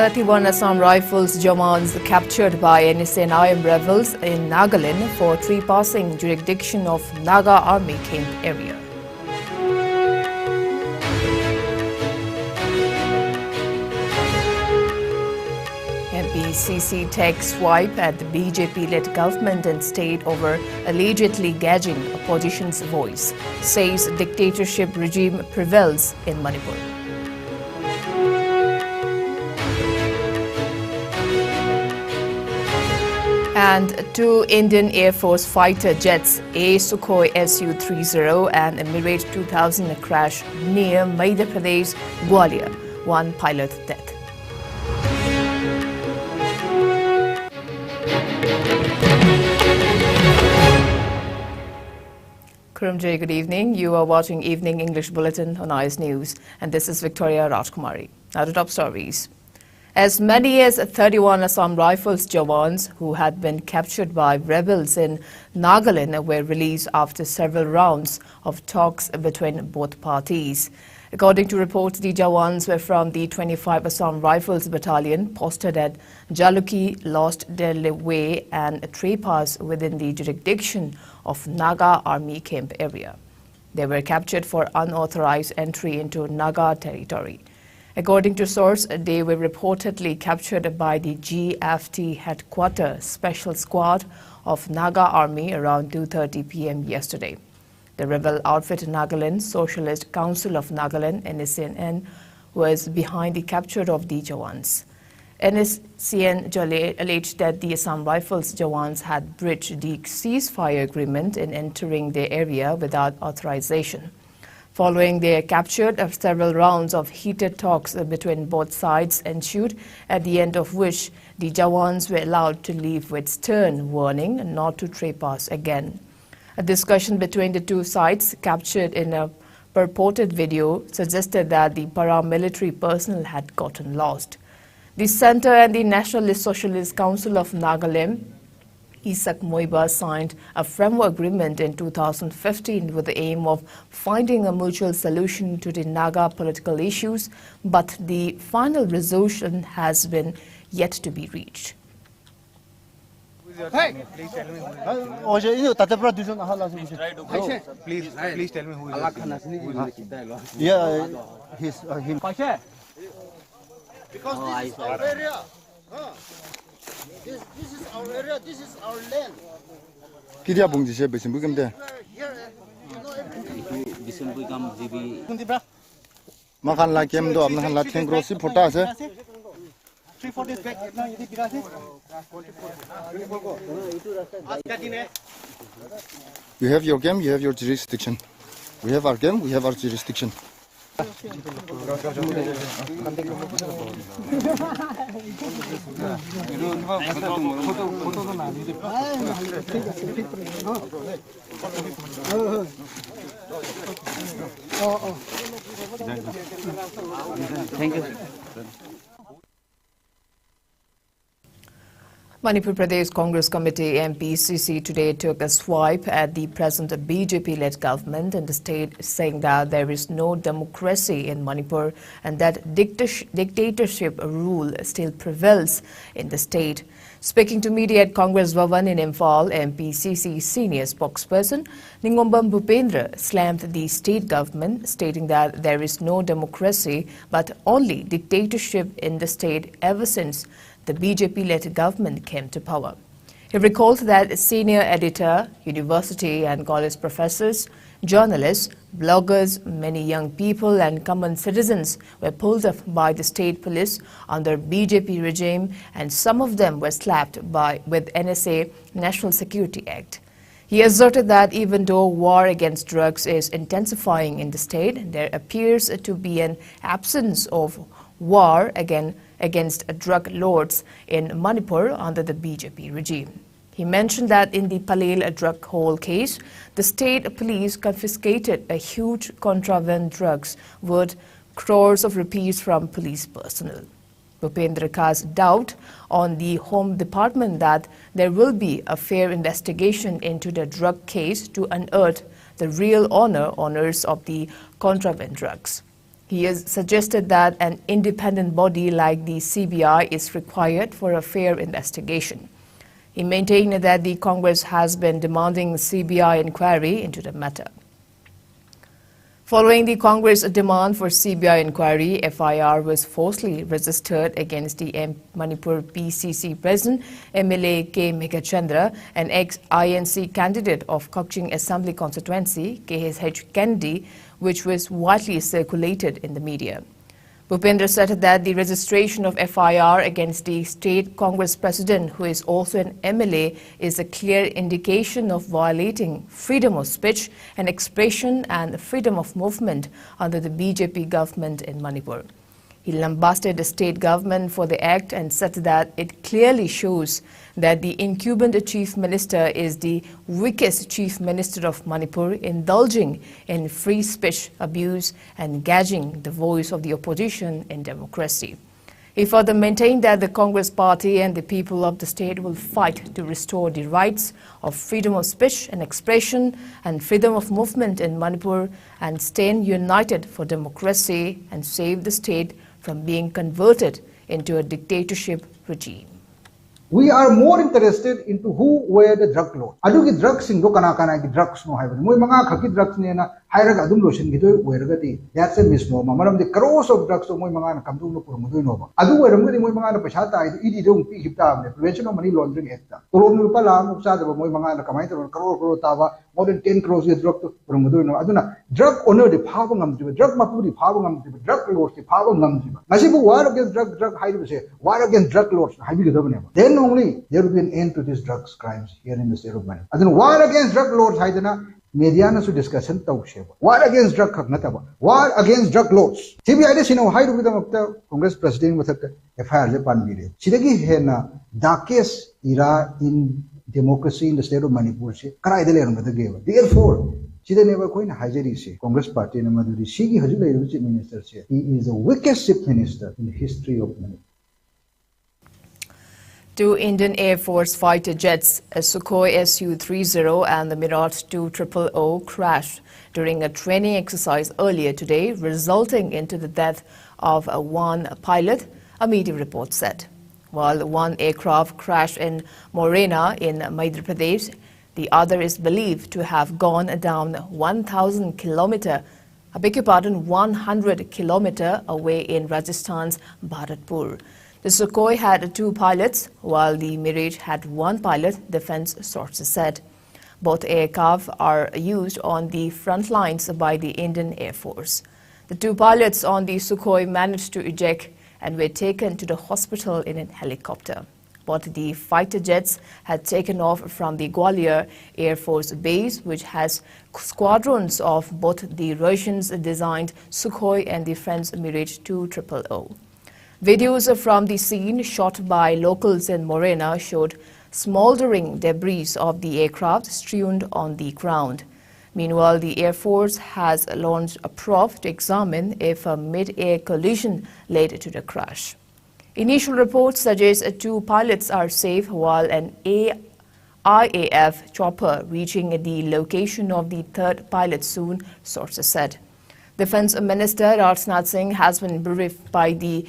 31 Assam Rifles Jawans captured by NSNIM rebels in Nagaland for trespassing jurisdiction of Naga Army camp area. MPCC takes swipe at the BJP-led government and state over allegedly gauging opposition's voice, says dictatorship regime prevails in Manipur. And two Indian Air Force fighter jets, a Sukhoi Su-30 and a Mirage 2000 crash near Madhya Pradesh, Gwalior. One pilot death. Kurumjay, good evening. You are watching Evening English Bulletin on IS News, and this is Victoria Rajkumari. Now to top stories. As many as 31 Assam Rifles Jawans who had been captured by rebels in Nagaland were released after several rounds of talks between both parties. According to reports, the Jawans were from the 25 Assam Rifles Battalion posted at Jaluki, Lost Delhi Way and trespass within the jurisdiction of Naga Army camp area. They were captured for unauthorized entry into Naga territory. According to source, they were reportedly captured by the GFT Headquarters Special Squad of Naga Army around 2:30 p.m. yesterday. The rebel outfit Nagaland Socialist Council of Nagaland (NSCN) was behind the capture of the Jawans. NSCN alleged that the Assam Rifles Jawans had breached the ceasefire agreement in entering their area without authorization. Following their capture, several rounds of heated talks between both sides ensued, at the end of which the Jawans were allowed to leave with stern warning not to trespass again. A discussion between the two sides, captured in a purported video, suggested that the paramilitary personnel had gotten lost. The Centre and the Nationalist Socialist Council of Nagaland Iscom signed a framework agreement in 2015 with the aim of finding a mutual solution to the Naga political issues, but the final resolution has been yet to be reached. Please tell me who is it. Yeah, he's him. Because this is our area. This is our area. This is our land. Kidia bung jise besim bugam de. Besim bugam jibi. Makan la kem do amna la theng grosi phota ase. 3-4 days back. You have your game, you have your jurisdiction. We have our game, we have our jurisdiction. Thank you. Manipur Pradesh Congress Committee MPCC today took a swipe at the present BJP-led government in the state, saying that there is no democracy in Manipur and that dictatorship rule still prevails in the state. Speaking to media at Congress Bhavan in Imphal, MPCC senior spokesperson Ningombam Bhupendra slammed the state government, stating that there is no democracy but only dictatorship in the state ever since the BJP-led government came to power. He recalled that senior editor, university and college professors, journalists, bloggers, many young people and common citizens were pulled up by the state police under BJP regime, and some of them were slapped with NSA National Security Act. He asserted that even though war against drugs is intensifying in the state, there appears to be an absence of war against drug lords in Manipur under the BJP regime. He mentioned that in the Palel drug haul case, the state police confiscated a huge contraband drugs worth crores of rupees from police personnel. Bhupendra cast doubt on the Home Department that there will be a fair investigation into the drug case to unearth the real owners of the contraband drugs. He has suggested that an independent body like the CBI is required for a fair investigation. He maintained that the Congress has been demanding CBI inquiry into the matter. Following the Congress demand for CBI inquiry, FIR was falsely registered against the Manipur PCC President MLA K. Meghachandra, an ex-INC candidate of Kukching Assembly Constituency, KSH Kennedy, which was widely circulated in the media. Bhupendra said that the registration of FIR against the state Congress president, who is also an MLA, is a clear indication of violating freedom of speech and expression and freedom of movement under the BJP government in Manipur. He lambasted the state government for the act and said that it clearly shows that the incumbent chief minister is the weakest chief minister of Manipur, indulging in free speech abuse and gagging the voice of the opposition in democracy. He further maintained that the Congress party and the people of the state will fight to restore the rights of freedom of speech and expression and freedom of movement in Manipur and stand united for democracy and save the state from being converted into a dictatorship regime. We are more interested into who were the drug lord. Adugi drugs in kana ki drugs no have. Moi manga khaki drugs ne na hairaga adum lotion gi do weragati. That's a misnomer. Maram the crores of drugs moi manga na kamdu no pur mudu no. Adu weramgadi moi manga na pasha ta idi do pi hipta ne prevention of money laundering act. Tolon rupa la muksa da moi manga na kamai to crore tawa more than 10 crores ge drug to pur mudu no. Aduna drug owner the power ngam jiba drug mapu the power ngam jiba drug lords the power ngam jiba. Ngasi bu war against drug haidu se war against drug lords haibi ge do ne. Then only there will be an end to these drugs crimes here in the state of Manipur. Adun war against drug lords haidana media na su discussion tawsheba. War against drug khagnataba. War against drug lords. CBI de sino haidu bidam apta Congress president mathakta FIR je panbire. Sidagi hena darkest era in democracy in the state of Manipur se karai de leram badageva. Therefore Sida never coin hajari se Congress party na maduri sigi hajula chief minister se he is the weakest chief minister in the history of Manipur. Two Indian Air Force fighter jets, a Sukhoi Su-30 and the Mirage 200 crashed during a training exercise earlier today, resulting into the death of one pilot, a media report said. While one aircraft crashed in Morena in Madhya Pradesh, the other is believed to have gone down 100 kilometer away in Rajasthan's Bharatpur. The Sukhoi had two pilots, while the Mirage had one pilot, defense sources said. Both aircraft are used on the front lines by the Indian Air Force. The two pilots on the Sukhoi managed to eject and were taken to the hospital in a helicopter. But the fighter jets had taken off from the Gwalior Air Force Base, which has squadrons of both the Russian-designed Sukhoi and the French Mirage 200. Videos from the scene shot by locals in Morena showed smoldering debris of the aircraft strewn on the ground. Meanwhile, the Air Force has launched a probe to examine if a mid-air collision led to the crash. Initial reports suggest two pilots are safe, while an IAF chopper reaching the location of the third pilot soon, sources said. Defense Minister Rajnath Singh has been briefed by the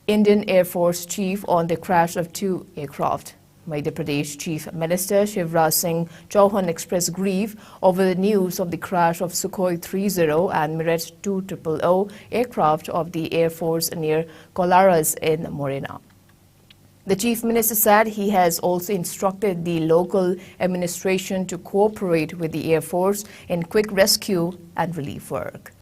Indian Air Force Chief on the crash of two aircraft. Madhya Pradesh Chief Minister Shivraj Singh Chauhan expressed grief over the news of the crash of Sukhoi 30 and Mirage 200 aircraft of the Air Force near Kolaras in Morena. The Chief Minister said he has also instructed the local administration to cooperate with the Air Force in quick rescue and relief work.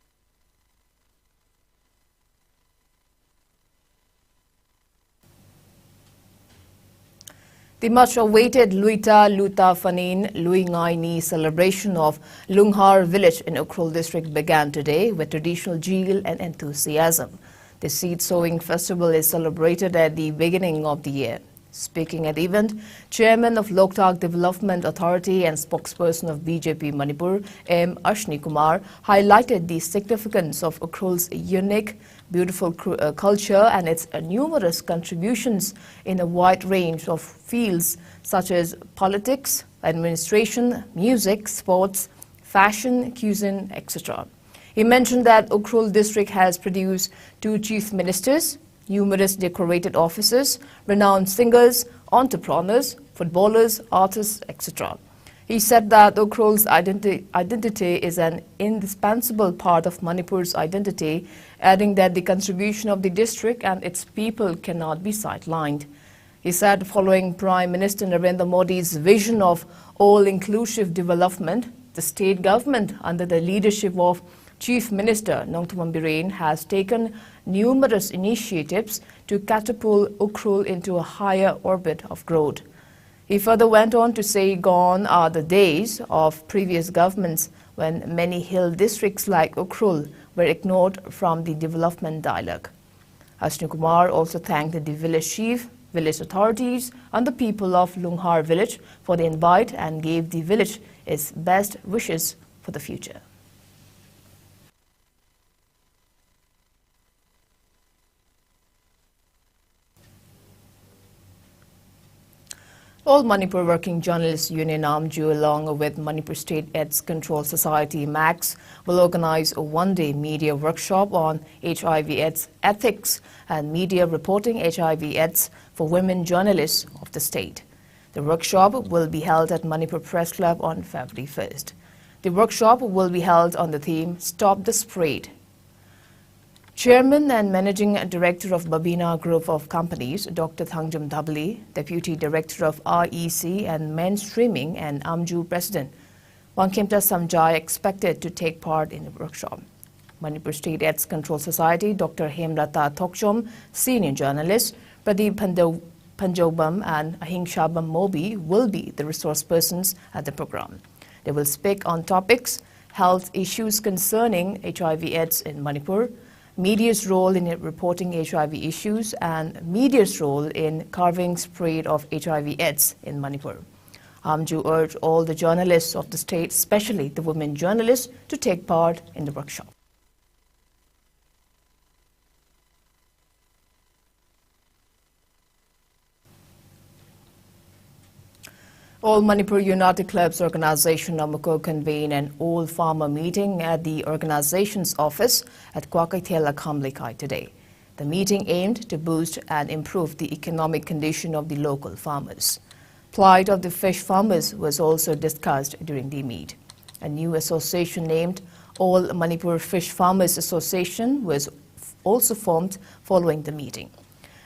The much-awaited Luita Luta Fanin Luingai Ni celebration of Lunghar Village in Okra district began today with traditional zeal and enthusiasm. The seed sowing festival is celebrated at the beginning of the year. Speaking at the event, Chairman of Loktak Development Authority and spokesperson of BJP Manipur, M. Ashni Kumar, highlighted the significance of Okra's unique, beautiful culture and its numerous contributions in a wide range of fields such as politics, administration, music, sports, fashion, cuisine, etc. He mentioned that Ukhrul district has produced 2 chief ministers, numerous decorated officers, renowned singers, entrepreneurs, footballers, artists, etc. He said that Ukhrul's identity is an indispensable part of Manipur's identity, adding that the contribution of the district and its people cannot be sidelined. He said following Prime Minister Narendra Modi's vision of all-inclusive development, the state government under the leadership of Chief Minister Nongthammam Biren has taken numerous initiatives to catapult Ukhrul into a higher orbit of growth. He further went on to say gone are the days of previous governments when many hill districts like Ukhrul were ignored from the development dialogue. Ashwini Kumar also thanked the village chief, village authorities and the people of Lunghar village for the invite and gave the village its best wishes for the future. All Manipur Working Journalists Union AMJU along with Manipur State AIDS Control Society MAX will organize a one-day media workshop on HIV/AIDS ethics and media reporting HIV/AIDS for women journalists of the state. The workshop will be held at Manipur Press Club on February 1st. The workshop will be held on the theme Stop the Spread. Chairman and Managing Director of Babina Group of Companies, Dr. Thangjum Dhabli, Deputy Director of REC and Mainstreaming and AMJU President, Wangkhemta Samjai expected to take part in the workshop. Manipur State AIDS Control Society, Dr. Hemlata Thokchom, Senior Journalist, Pradeep Panjobam and Ahingshabam Mobi will be the resource persons at the program. They will speak on topics, health issues concerning HIV/AIDS in Manipur, media's role in reporting HIV issues and media's role in curbing spread of HIV/AIDS in Manipur. AMJU urged all the journalists of the state, especially the women journalists, to take part in the workshop. All Manipur United Clubs Organization Namuko convened an all-farmer meeting at the organization's office at Kwakaithela Khamlikai today. The meeting aimed to boost and improve the economic condition of the local farmers. Plight of the fish farmers was also discussed during the meet. A new association named All Manipur Fish Farmers Association was also formed following the meeting.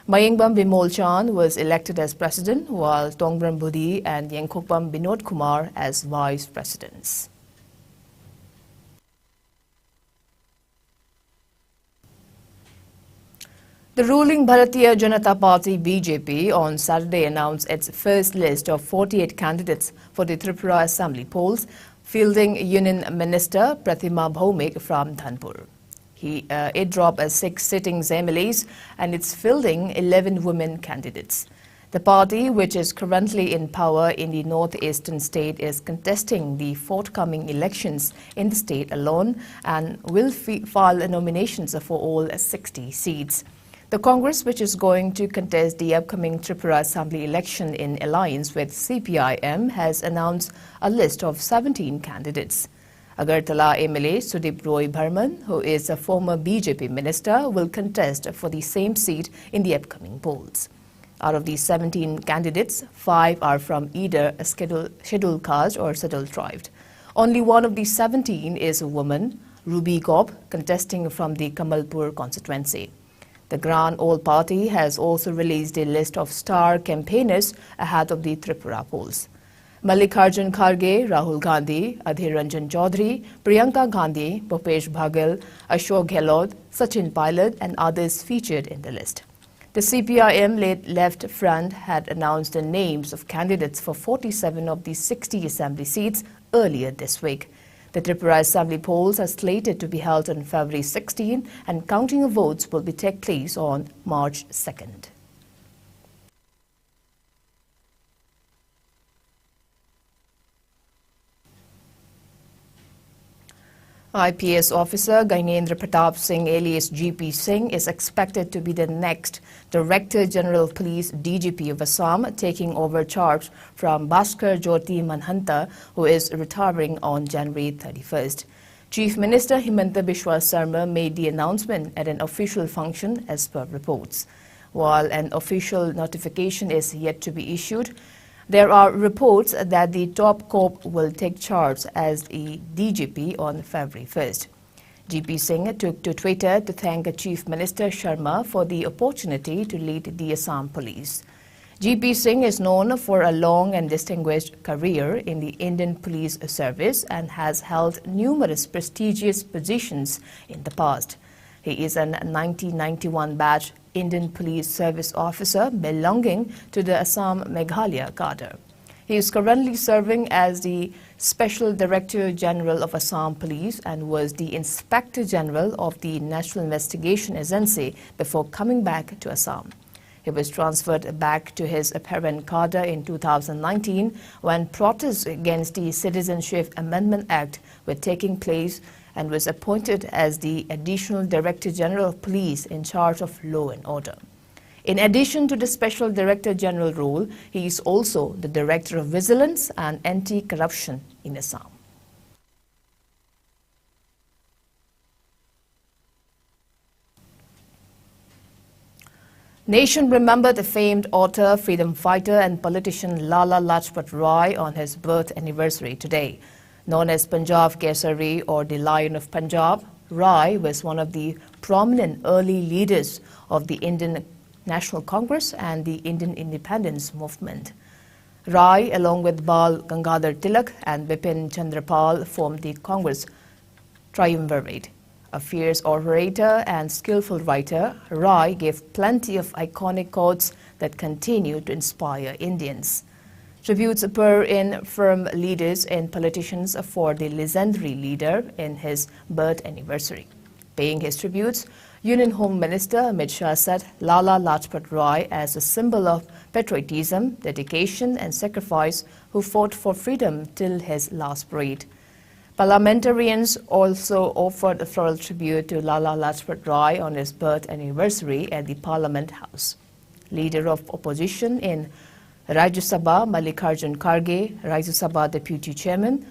Mayingbam Bimol Chan was elected as president, while Tongbram Budi and Yengkhokpam Binod Kumar as vice presidents. The ruling Bharatiya Janata Party BJP on Saturday announced its first list of 48 candidates for the Tripura Assembly polls, fielding Union Minister Pratima Bhaumik from Dhanpur. It dropped as 6 sitting MLAs and it's fielding 11 women candidates. The party, which is currently in power in the northeastern state, is contesting the forthcoming elections in the state alone and will file nominations for all 60 seats. The Congress, which is going to contest the upcoming Tripura Assembly election in alliance with CPIM, has announced a list of 17 candidates. Agartala MLA Sudip Roy Bharman, who is a former BJP minister, will contest for the same seat in the upcoming polls. Out of these 17 candidates, 5 are from either a scheduled caste or settled tribe. Only one of these 17 is a woman, Ruby Gob, contesting from the Kamalpur constituency. The Grand Old Party has also released a list of star campaigners ahead of the Tripura polls. Mallikarjun Kharge, Rahul Gandhi, Adhir Ranjan Chaudhary, Priyanka Gandhi, Bhupesh Baghel, Ashok Gehlot, Sachin Pilot and others featured in the list. The CPIM Left Front had announced the names of candidates for 47 of the 60 assembly seats earlier this week. The Tripura Assembly polls are slated to be held on February 16 and counting of votes will take place on March 2nd. IPS officer Gainendra Pratap Singh alias GP Singh is expected to be the next Director General of Police DGP of Assam, taking over charge from Bhaskar Jyoti Manhanta, who is retiring on January 31st. Chief Minister Himanta Biswa Sarma made the announcement at an official function as per reports. While an official notification is yet to be issued, there are reports that the top cop will take charge as the DGP on February 1st. GP Singh took to Twitter to thank Chief Minister Sharma for the opportunity to lead the Assam Police. GP Singh is known for a long and distinguished career in the Indian Police Service and has held numerous prestigious positions in the past. He is an 1991 batch Indian Police Service officer belonging to the Assam Meghalaya cadre. He is currently serving as the Special Director General of Assam Police and was the Inspector General of the National Investigation Agency before coming back to Assam. He was transferred back to his apparent cadre in 2019 when protests against the Citizenship Amendment Act were taking place and was appointed as the Additional Director General of Police in charge of law and order. In addition to the Special Director General role, he is also the Director of Vigilance and Anti-Corruption in Assam. Nation remembered the famed author, freedom fighter and politician Lala Lajpat Rai on his birth anniversary today. Known as Punjab Kesari or the Lion of Punjab, Rai was one of the prominent early leaders of the Indian National Congress and the Indian independence movement. Rai, along with Bal Gangadhar Tilak and Bipin Chandrapal, formed the Congress triumvirate. A fierce orator and skillful writer, Rai gave plenty of iconic quotes that continue to inspire Indians. Tributes pour in from leaders and politicians for the legendary leader in his birth anniversary. Paying his tributes, Union Home Minister Amit Shah said Lala Lajpat Rai as a symbol of patriotism, dedication and sacrifice who fought for freedom till his last breath. Parliamentarians also offered a floral tribute to Lala Lajpat Rai on his birth anniversary at the Parliament House. Leader of opposition in Rajya Sabha Mallikarjun Kharge, Rajya Sabha Deputy Chairman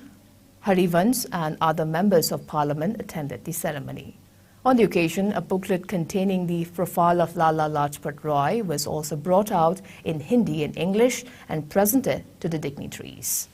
Harivans and other members of Parliament attended the ceremony. On the occasion, a booklet containing the profile of Lala Lajpat Rai was also brought out in Hindi and English and presented to the dignitaries.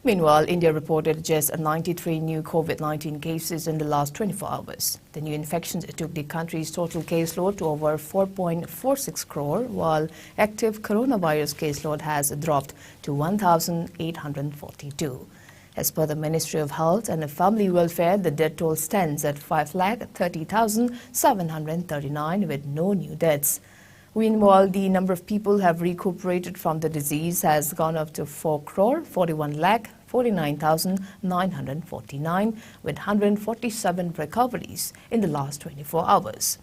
Meanwhile, India reported just 93 new COVID-19 cases in the last 24 hours. The new infections took the country's total caseload to over 4.46 crore, while active coronavirus caseload has dropped to 1,842. As per the Ministry of Health and Family Welfare, the death toll stands at 5,30,739 with no new deaths. Meanwhile, the number of people who have recuperated from the disease has gone up to 4,41,49,949 with 147 recoveries in the last 24 hours.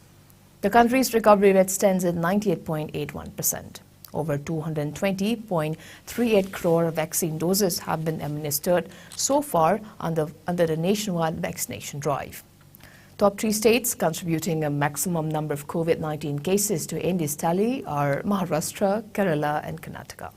The country's recovery rate stands at 98.81%. Over 220.38 crore vaccine doses have been administered so far under the nationwide vaccination drive. Top 3 states contributing a maximum number of COVID-19 cases to India's tally are Maharashtra, Kerala and Karnataka.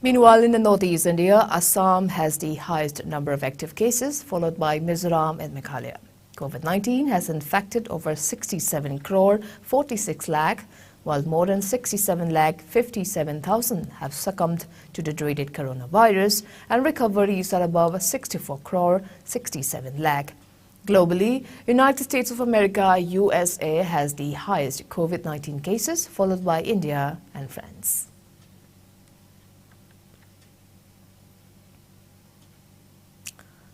Meanwhile, in the northeast India, Assam has the highest number of active cases, followed by Mizoram and Meghalaya. COVID-19 has infected over 67 crore 46 lakh, while more than 67 lakh 57,000 have succumbed to the dreaded coronavirus, and recoveries are above 64 crore 67 lakh. Globally, United States of America, USA, has the highest COVID-19 cases, followed by India and France.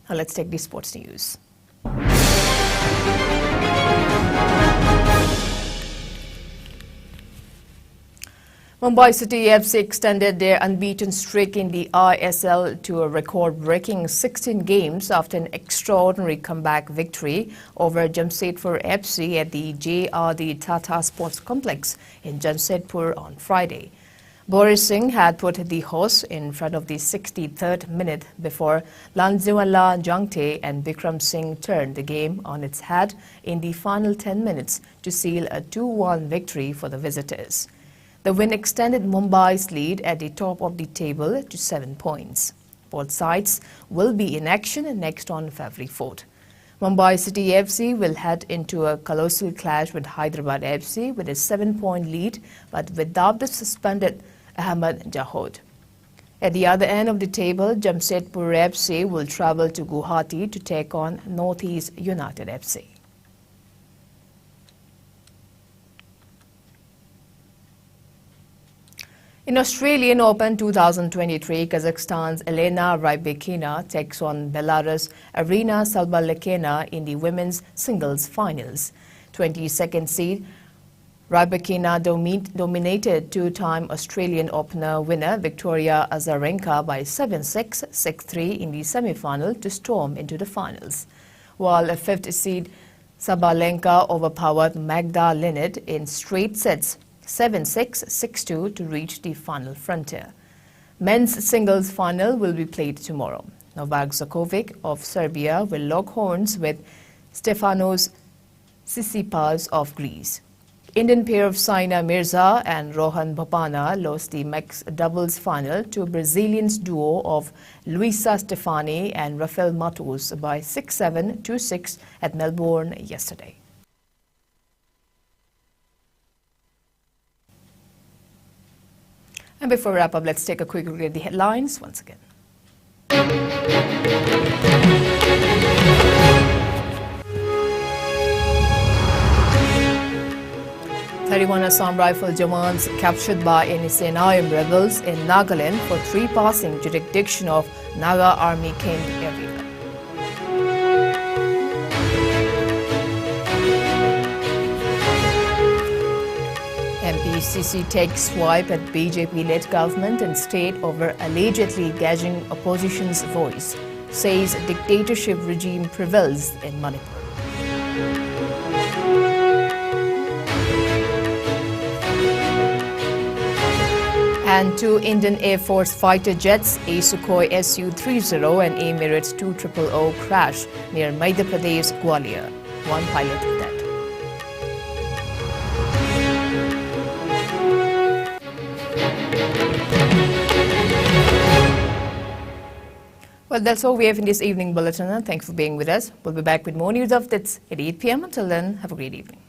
Now let's take the sports news. Mumbai City FC extended their unbeaten streak in the ISL to a record-breaking 16 games after an extraordinary comeback victory over Jamshedpur FC at the J.R.D. Tata Sports Complex in Jamshedpur on Friday. Boris Singh had put the horse in front of the 63rd minute before Lanjiwala Jangte and Bikram Singh turned the game on its head in the final 10 minutes to seal a 2-1 victory for the visitors. The win extended Mumbai's lead at the top of the table to 7 points. Both sides will be in action next on February 4th. Mumbai City FC will head into a colossal clash with Hyderabad FC with a 7-point lead, but without the suspended Ahmed Jahod. At the other end of the table, Jamshedpur FC will travel to Guwahati to take on Northeast United FC. In Australian Open 2023, Kazakhstan's Elena Rybakina takes on Belarus' Arina Sabalenka in the women's singles finals. 22nd seed Rybakina dominated two-time Australian Opener winner Victoria Azarenka by 7-6, 6-3 in the semi-final to storm into the finals, while a 5th seed Sabalenka overpowered Magda Linnet in straight sets 7-6, 6-2 to reach the final frontier. Men's singles final will be played tomorrow. Novak Djokovic of Serbia will lock horns with Stefanos Tsitsipas of Greece. Indian pair of Saina Mirza and Rohan Bopanna lost the mixed doubles final to a Brazilian duo of Luisa Stefani and Rafael Matos by 6-7, 2-6 at Melbourne yesterday. And before we wrap up, let's take a quick look at the headlines once again. 31 Assam Rifle Jawans captured by NSNIM rebels in Nagaland for trespassing jurisdiction of Naga Army camp area. MPCC takes swipe at BJP-led government and state over allegedly gauging opposition's voice, says dictatorship regime prevails in Manipur. And 2 Indian Air Force fighter jets, a Sukhoi Su-30 and a Emirates 2000 crash near Madhya Pradesh, Gwalior. 1 pilot dead. Well, that's all we have in this evening bulletin. Thanks for being with us. We'll be back with more news updates at 8 p.m. Until then, have a great evening.